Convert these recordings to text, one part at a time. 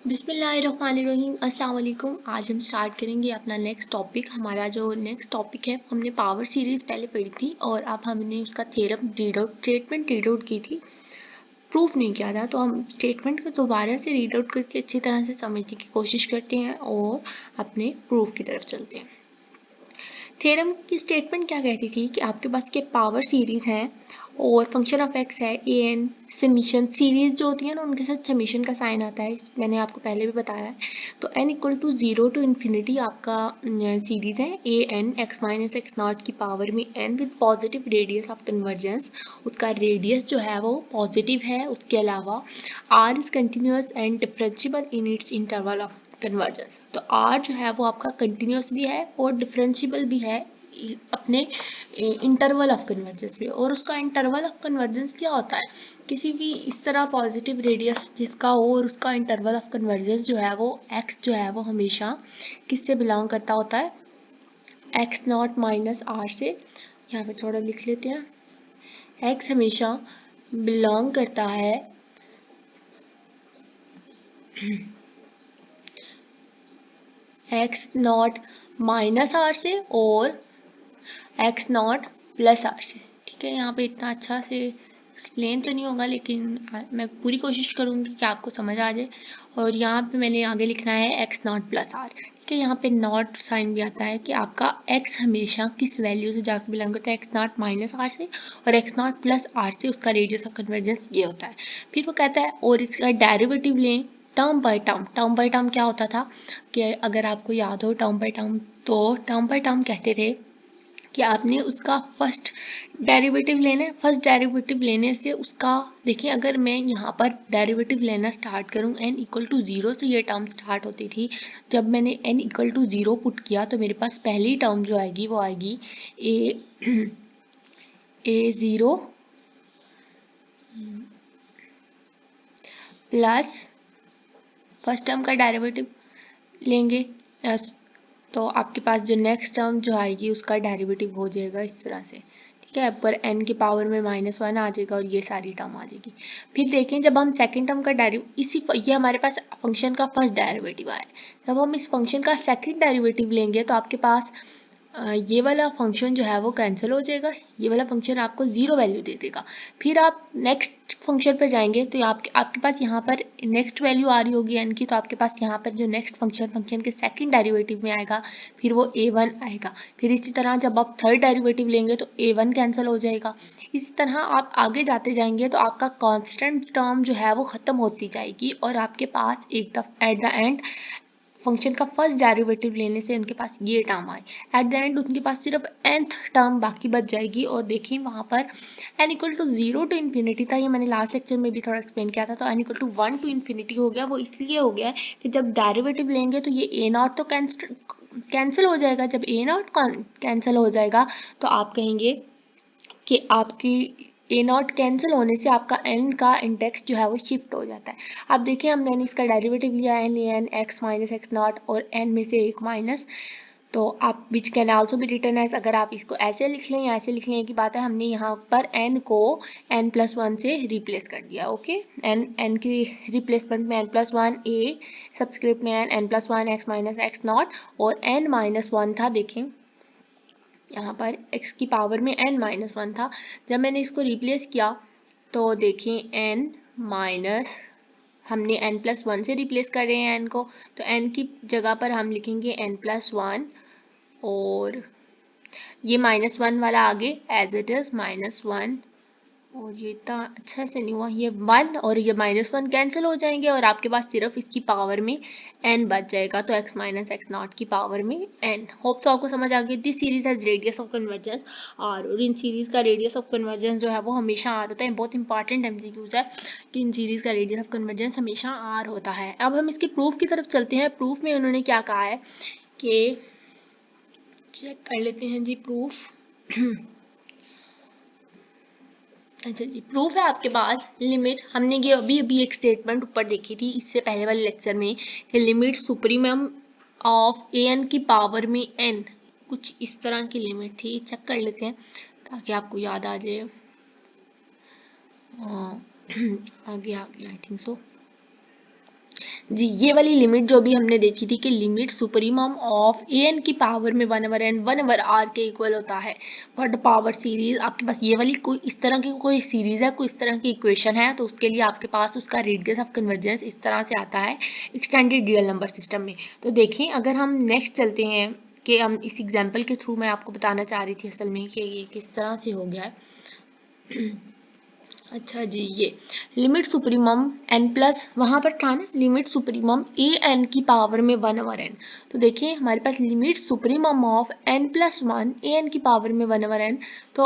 बिस्मिल्लाहिर्रहमानिर्रहीम। अस्सलाम वालेकुम। आज हम स्टार्ट करेंगे अपना नेक्स्ट टॉपिक। हमारा जो नेक्स्ट टॉपिक है, हमने पावर सीरीज पहले पढ़ी थी और अब हमने उसका theorem read out statement read out की थी, प्रूफ नहीं किया था। तो हम स्टेटमेंट को दोबारा से रीड आउट करके अच्छी तरह से समझने की कोशिश करते हैं और अपने प्रूफ की तरफ चलते हैं। थ्योरम की स्टेटमेंट क्या कहती थी कि आपके पास के पावर सीरीज हैं और फंक्शन ऑफ एक्स है ए एन समीशन। सीरीज जो होती है ना, उनके साथ समीशन का साइन आता है, मैंने आपको पहले भी बताया है। तो n equal to 0 to infinity आपका सीरीज है A N x minus x not की पावर में n with positive radius of convergence. उसका रेडियस जो है वो पॉजिटिव है। उसके अलावा r is continuous and differentiable in its interval of convergence. तो r जो है वो आपका कंटिन्यूस भी है और डिफरेंशिएबल भी है अपने इंटरवल ऑफ कन्वर्जेंस में। और उसका इंटरवल ऑफ कन्वर्जेंस क्या होता है, किसी भी इस तरह पॉजिटिव रेडियस जिसका हो और उसका इंटरवल ऑफ कन्वर्जेंस जो है वो x जो है वो हमेशा किससे बिलोंग करता होता है, x नॉट माइनस r से। यहाँ पे थोड़ा लिख लेते हैं, x हमेशा बिलोंग करता है x नॉट माइनस r से और x नॉट प्लस r से। ठीक है, यहाँ पे इतना अच्छा से एक्सप्लेन तो नहीं होगा, लेकिन मैं पूरी कोशिश करूँगी कि आपको समझ आ जाए। और यहाँ पे मैंने आगे लिखना है x नॉट प्लस r। ठीक है, यहाँ पे नॉट साइन भी आता है कि आपका x हमेशा किस वैल्यू से जाकर बिलोंग करता है, x नॉट माइनस r से और x नॉट प्लस r से। उसका रेडियस ऑफ कन्वर्जेंस ये होता है। फिर वो कहता है और इसका डेरिवेटिव लें term by term. Term by term क्या होता था कि अगर आपको याद हो टर्म बाय टर्म, तो टर्म बाय टर्म कहते थे कि आपने उसका फर्स्ट डेरिवेटिव लेना है। फर्स्ट डेरिवेटिव लेने से उसका, देखिए अगर मैं यहाँ पर डेरिवेटिव लेना स्टार्ट करूँ, n इक्वल टू 0 से ये टर्म स्टार्ट होती थी। जब मैंने n इक्वल टू 0 पुट किया तो मेरे पास पहली टर्म जो आएगी वो आएगी ए 0 प्लस फर्स्ट टर्म का डेरिवेटिव लेंगे तो आपके पास जो नेक्स्ट टर्म जो आएगी उसका डेरिवेटिव हो जाएगा इस तरह से। ठीक है, पर n की पावर में -1 आ जाएगा और ये सारी टर्म आ जाएगी। फिर देखें जब हम सेकंड टर्म का ये हमारे पास फंक्शन का फर्स्ट डेरिवेटिव आया। जब हम इस फंक्शन का सेकंड डेरिवेटिव लेंगे तो आपके पास ये वाला फंक्शन जो है वो कैंसिल हो जाएगा, ये वाला फंक्शन आपको 0 वैल्यू दे देगा। फिर आप नेक्स्ट फंक्शन पे जाएंगे तो आपके पास यहाँ पर नेक्स्ट वैल्यू आ रही होगी n की, तो आपके पास यहाँ पर जो नेक्स्ट फंक्शन के सेकंड डेरिवेटिव में आएगा फिर वो a1 आएगा। फिर इसी तरह जब आप थर्ड डेरिवेटिव लेंगे तो a1 कैंसिल हो जाएगा। इसी तरह आप आगे जाते जाएंगे तो आपका कांस्टेंट टर्म जो है वो ख़त्म होती जाएगी और आपके पास एक दफ़ा एट द एंड फंक्शन का फर्स्ट डेरिवेटिव लेने से उनके पास ये टर्म आए। एट द एंड उनके पास सिर्फ nth टर्म बाकी बच जाएगी। और देखिए वहाँ पर n equal to 0 to infinity था, ये मैंने लास्ट लेक्चर में भी थोड़ा एक्सप्लेन किया था। तो n equal to 1 to infinity हो गया, वो इसलिए हो गया कि जब डेरिवेटिव लेंगे तो ये a नॉट तो कैंसिल हो जाएगा। जब a नॉट कैंसिल हो जाएगा तो आप कहेंगे कि आपकी ए नॉट कैंसिल होने से आपका एन का इंडेक्स जो है वो शिफ्ट हो जाता है। अब देखिए हमने इसका डेरिवेटिव लिया n a N x minus x naught और एन में से एक माइनस, तो आप which can also be return as, अगर आप इसको ऐसे लिख लें या ऐसे लिख लें, की बात है। हमने यहाँ पर n को n+1 से रिप्लेस कर दिया। ओके, n की रिप्लेसमेंट में n+1 a सब्सक्रिप्ट में n+1 x minus x naught और n-1 था। देखें यहाँ पर x की पावर में n-1 था। जब मैंने इसको रिप्लेस किया तो देखें n माइनस, हमने n+1 से रिप्लेस कर रहे हैं n को, तो n की जगह पर हम लिखेंगे n+1 और ये -1 वाला आगे एज इट इज -1। और ये इतना अच्छा से नहीं हुआ, ये 1 और ये -1 कैंसिल हो जाएंगे और आपके पास सिर्फ इसकी पावर में n बच जाएगा, तो x माइनस एक्स नॉट की पावर में n। होप तो आपको समझ आ गई। This series has radius of convergence r, और इन सीरीज का रेडियस ऑफ कन्वर्जेंस जो है वो हमेशा r होता है। बहुत इंपॉर्टेंट MCQs है कि इन सीरीज का रेडियस ऑफ कन्वर्जेंस हमेशा r होता है। अब हम इसके प्रूफ की तरफ चलते हैं। प्रूफ में उन्होंने क्या कहा है कि चेक कर लेते हैं जी प्रूफ। अच्छा जी, प्रूफ है आपके पास। लिमिट, हमने ये अभी अभी एक स्टेटमेंट ऊपर देखी थी इससे पहले वाले लेक्चर में कि लिमिट सुप्रीमम ऑफ an की पावर में n, कुछ इस तरह की लिमिट थी। चेक कर लेते हैं ताकि आपको याद आ जाए। आगे आई थिंक सो। जी, ये वाली लिमिट जो भी हमने देखी थी कि limit supremum of a N की पावर में 1/n 1/r के इक्वल होता है फॉर द पावर सीरीज। आपके पास ये वाली कोई इस तरह की कोई सीरीज है, कोई इस तरह की इक्वेशन है, तो उसके लिए आपके पास उसका रेडियस ऑफ कन्वर्जेंस इस तरह से आता है एक्सटेंडेड रियल नंबर सिस्टम में। तो देखें, अगर हम नेक्स्ट चलते हैं कि हम इस एग्जाम्पल के थ्रू मैं आपको बताना चाह रही थी असल में कि ये किस तरह से हो गया है। अच्छा जी, ये लिमिट सुप्रीमम n प्लस वहाँ पर था ना, लिमिट सुप्रीमम ए एन की पावर में 1/n। तो देखिए हमारे पास limit supremum of n plus 1 A N की पावर में 1/n। तो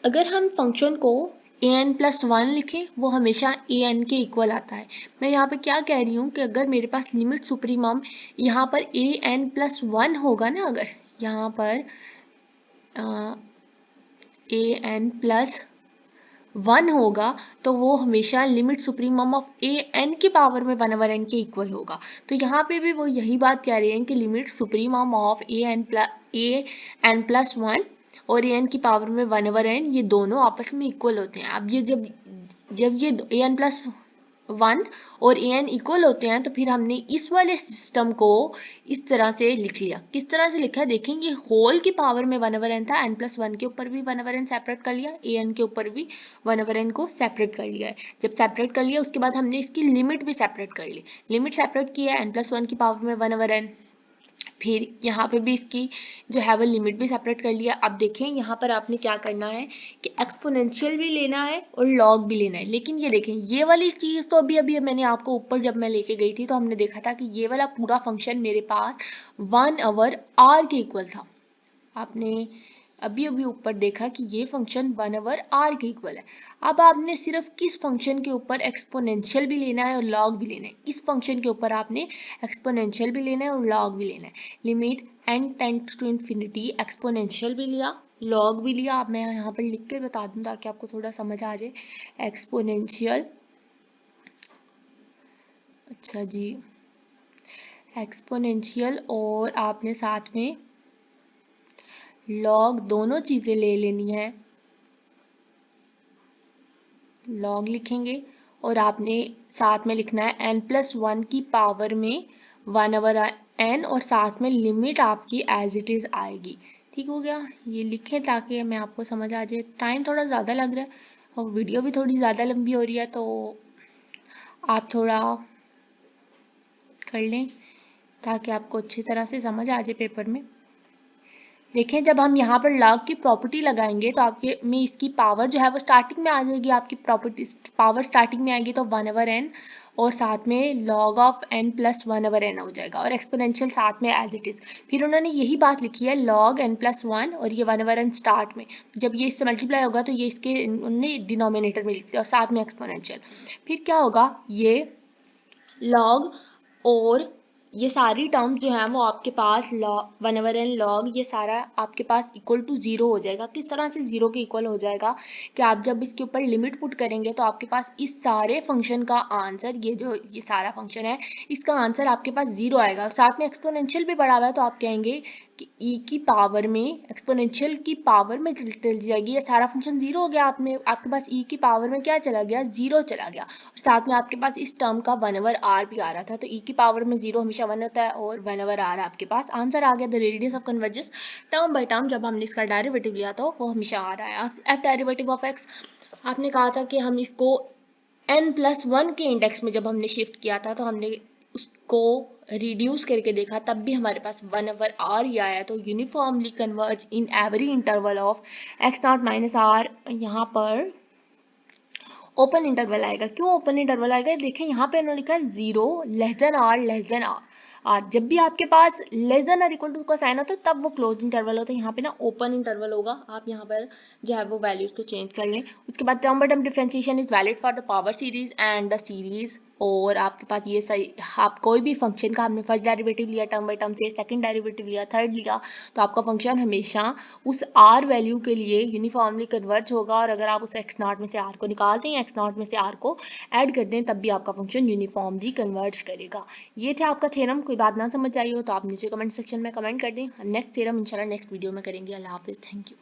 अगर हम फंक्शन को ए एन प्लस 1 लिखें, वो हमेशा ए एन के इक्वल आता है। मैं यहाँ पे क्या कह रही हूँ कि अगर मेरे पास लिमिट सुप्रीमम यहाँ पर ए एन प्लस 1 होगा ना, अगर यहाँ पर ए एन प्लस 1 होगा, तो वो हमेशा limit supremum of a N की पावर में 1/n के इक्वल होगा। तो यहाँ पे भी वो यही बात कह रहे हैं कि limit supremum of a n plus 1 और ए एन की पावर में 1/n, ये दोनों आपस में इक्वल होते हैं। अब ये जब जब ये ए एन प्लस 1 और ए एन इक्वल होते हैं, तो फिर हमने इस वाले सिस्टम को इस तरह से लिख लिया। किस तरह से लिखा, देखेंगे होल की पावर में 1/n था, n प्लस 1 के ऊपर भी 1/n सेपरेट कर लिया, ए एन के ऊपर भी 1/n को सेपरेट कर लिया है। जब सेपरेट कर लिया, उसके बाद हमने इसकी लिमिट भी सेपरेट कर ली। लिमिट सेपरेट की है n प्लस 1 की पावर में 1/n, फिर यहाँ पे भी इसकी जो है वो लिमिट भी सेपरेट कर लिया। अब देखें यहाँ पर आपने क्या करना है कि एक्सपोनेंशियल भी लेना है और लॉग भी लेना है। लेकिन ये देखें, ये वाली चीज़ तो अभी अभी मैंने आपको ऊपर जब मैं लेके गई थी तो हमने देखा था कि ये वाला पूरा फंक्शन मेरे पास 1/r के इक्वल था। आपने अभी अभी ऊपर देखा कि ये फंक्शन 1/r के इक्वल है। अब आपने सिर्फ किस फंक्शन के ऊपर एक्सपोनेंशियल भी लेना है और लॉग भी लेना है, इस फंक्शन के ऊपर आपने एक्सपोनेंशियल भी लेना है और लॉग भी लेना है। Limit n tends to infinity, exponential भी लिया, लॉग भी लिया। अब मैं यहाँ पर लिख कर बता दूँ ताकि आपको थोड़ा समझ आ जाए। एक्सपोनेंशियल, अच्छा जी, एक्सपोनेंशियल और आपने साथ में लॉग, दोनों चीज़ें ले लेनी है। लॉग लिखेंगे और आपने साथ में लिखना है n प्लस 1 की पावर में 1/n और साथ में लिमिट आपकी एज इट इज़ आएगी। ठीक हो गया, ये लिखें ताकि मैं आपको समझ आ जाए। टाइम थोड़ा ज़्यादा लग रहा है और वीडियो भी थोड़ी ज़्यादा लंबी हो रही है, तो आप थोड़ा कर लें ताकि आपको अच्छी तरह से समझ आ जाए पेपर में। देखें, जब हम यहाँ पर लॉग की प्रॉपर्टी लगाएंगे तो आपके में इसकी पावर जो है वो स्टार्टिंग में आ जाएगी। आपकी प्रॉपर्टी पावर स्टार्टिंग में आएगी तो 1/n और साथ में log of n plus 1/n हो जाएगा और एक्सपोनेंशियल साथ में एज इट इज़। फिर उन्होंने यही बात लिखी है लॉग n प्लस 1 और ये 1/n स्टार्ट में। जब ये इससे मल्टीप्लाई होगा तो ये इसके उन्होंने डिनोमिनेटर में लिख दिया और साथ में एक्सपोनेंशियल। फिर क्या होगा, ये लॉग और ये सारी टर्म्स जो हैं वो आपके पास 1/n लॉग, ये सारा आपके पास इक्वल टू 0 हो जाएगा। किस तरह से 0 के इक्वल हो जाएगा कि आप जब इसके ऊपर लिमिट पुट करेंगे तो आपके पास इस सारे फंक्शन का आंसर, ये सारा फंक्शन है, इसका आंसर आपके पास 0 आएगा। और साथ में एक्सपोनेंशियल भी बढ़ा हुआ है तो आप कहेंगे कि e की पावर में एक्सपोनेंशियल की पावर में चली जाएगी, ये सारा फंक्शन 0 हो गया। आपके पास e की पावर में क्या चला गया, 0 चला गया। और साथ में आपके पास इस टर्म का 1/r भी आ रहा था, तो e की पावर में 0 हमेशा 1 होता है और 1/r आपके पास आंसर आ गया। The radius of convergence term by term जब हमने इसका डेरिवेटिव लिया तो वो हमेशा आ रहा है। एफ डेरिवेटिव ऑफ x, आपने कहा था कि हम इसको n प्लस 1 के इंडेक्स में जब हमने शिफ्ट किया था तो हमने उसको रिड्यूस करके देखा, तब भी हमारे पास 1/r ही आया। तो uniformly converge in every interval of x0 minus r, यहाँ पर ओपन इंटरवल आएगा। क्यों ओपन इंटरवल आएगा, देखें यहाँ पे उन्होंने लिखा है 0 less than r less than r। जब भी आपके पास लेस देन और इक्वल टू का साइन होता है तब वो क्लोज इंटरवल होता है। यहाँ पे ना ओपन इंटरवल होगा, आप यहाँ पर जो है वो वैल्यूज को चेंज कर लें। उसके बाद term by term differentiation is valid for the power series and the series. और आपके पास ये सही, आप कोई भी फंक्शन का हमने फर्स्ट डेरिवेटिव लिया टर्म बाय टर्म से, सेकंड डेरिवेटिव लिया, थर्ड लिया, तो आपका फंक्शन हमेशा उस r वैल्यू के लिए यूनिफॉर्मली कन्वर्ज होगा। और अगर आप उस x0 में से r को निकाल दें, x0 में से r को ऐड कर दें, तब भी आपका फंक्शन यूनिफॉर्मली कन्वर्ज करेगा। ये थे आपका थ्योरम। कोई बात ना समझ आई हो तो आप नीचे कमेंट सेक्शन में कमेंट कर दें। नेक्स्ट थ्योरम इंशाल्लाह नेक्स्ट वीडियो में करेंगे। अल्लाह हाफिज़, थैंक यू।